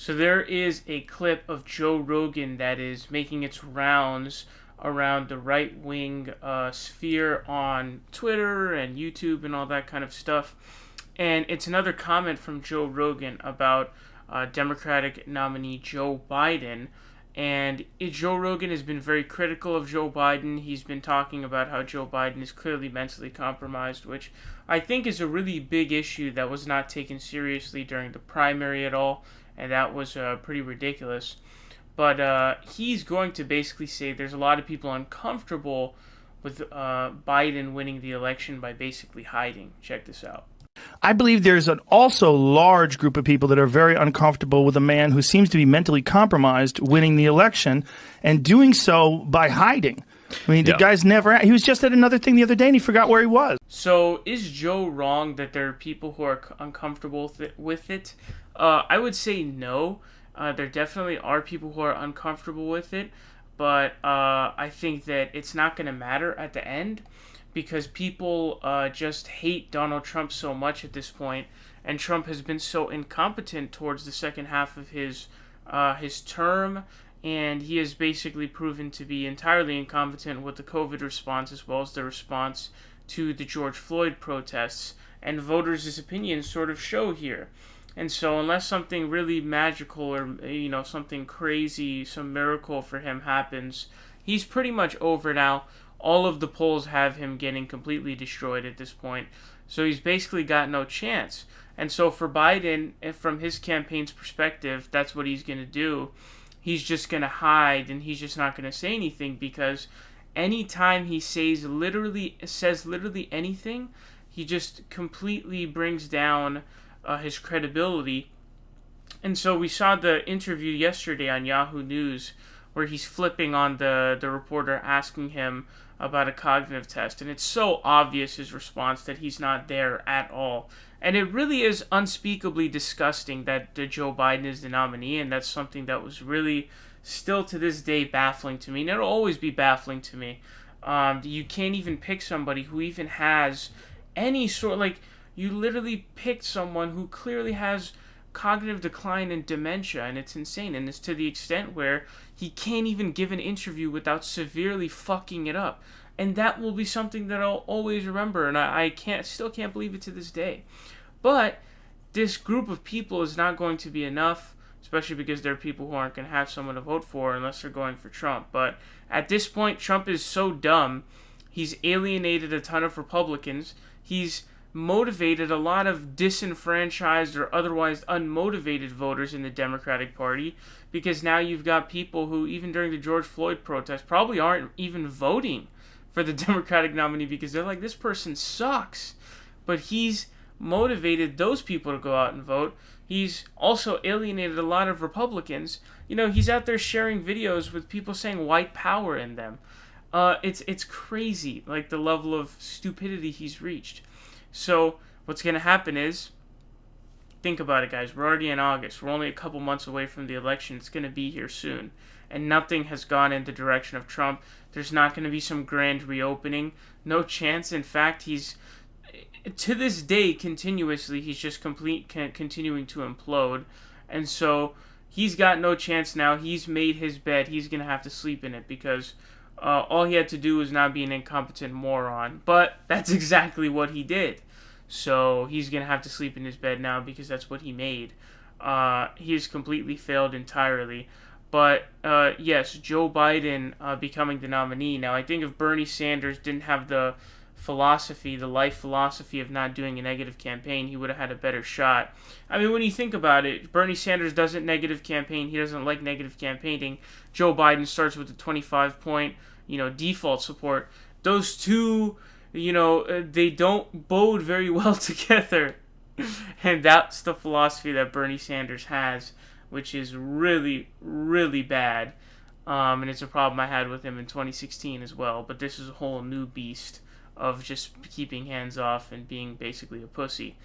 So there is a clip of Joe Rogan that is making its rounds around the right wing sphere on Twitter and YouTube and all that kind of stuff. And it's another comment from Joe Rogan about Democratic nominee Joe Biden. And Joe Rogan has been very critical of Joe Biden. He's been talking about how Joe Biden is clearly mentally compromised, which I think is a really big issue that was not taken seriously during the primary at all, and that was pretty ridiculous. But he's going to basically say there's a lot of people uncomfortable with Biden winning the election by basically hiding. Check this out. I believe there's an also large group of people that are very uncomfortable with a man who seems to be mentally compromised winning the election and doing so by hiding. I mean, the guy's never he was just at another thing the other day and he forgot where he was. So is Joe wrong that there are people who are uncomfortable with it? I would say no. There definitely are people who are uncomfortable with it, but I think that it's not going to matter at the end, because people just hate Donald Trump so much at this point, and Trump has been so incompetent towards the second half of his term, and he has basically proven to be entirely incompetent with the COVID response as well as the response to the George Floyd protests, and voters' opinions sort of show here. And so unless something really magical or, something crazy, some miracle for him happens, he's pretty much over now. All of the polls have him getting completely destroyed at this point. So he's basically got no chance. And so for Biden, from his campaign's perspective, that's what he's going to do. He's just going to hide, and he's just not going to say anything, because anytime he says literally anything, he just completely brings down his credibility. And so we saw the interview yesterday on Yahoo News where he's flipping on the reporter asking him about a cognitive test, and it's so obvious his response that he's not there at all. And it really is unspeakably disgusting that Joe Biden is the nominee, and that's something that was really still to this day baffling to me, and it'll always be baffling to me. You can't even pick somebody who even has any sort, you literally picked someone who clearly has cognitive decline and dementia, and it's insane, and it's to the extent where he can't even give an interview without severely fucking it up, and that will be something that I'll always remember, and I still can't believe it to this day. But this group of people is not going to be enough, especially because there are people who aren't going to have someone to vote for unless they're going for Trump. But at this point, Trump is so dumb, he's alienated a ton of Republicans, he's motivated a lot of disenfranchised or otherwise unmotivated voters in the Democratic Party, because now you've got people who, even during the George Floyd protest, probably aren't even voting for the Democratic nominee because they're like, this person sucks. But he's motivated those people to go out and vote. He's also alienated a lot of Republicans. He's out there sharing videos with people saying white power in them. It's crazy, the level of stupidity he's reached. So what's going to happen is, think about it, guys. We're already in August. We're only a couple months away from the election. It's going to be here soon. And nothing has gone in the direction of Trump. There's not going to be some grand reopening. No chance. In fact, he's, to this day, continuously, he's just continuing to implode. And so he's got no chance now. He's made his bed. He's going to have to sleep in it, because all he had to do was not be an incompetent moron. But that's exactly what he did. So he's going to have to sleep in his bed now, because that's what he made. He has completely failed entirely. But yes, Joe Biden becoming the nominee. Now, I think if Bernie Sanders didn't have the life philosophy of not doing a negative campaign, he would have had a better shot. I mean, when you think about it, Bernie Sanders doesn't negative campaign. He doesn't like negative campaigning. Joe Biden starts with a 25-point, default support. Those two, they don't bode very well together. And that's the philosophy that Bernie Sanders has, which is really, really bad. And it's a problem I had with him in 2016 as well. But this is a whole new beast of just keeping hands off and being basically a pussy.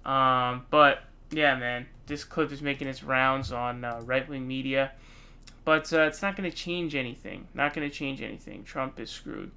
But yeah, man, this clip is making its rounds on right-wing media. But it's not going to change anything. Not going to change anything. Trump is screwed.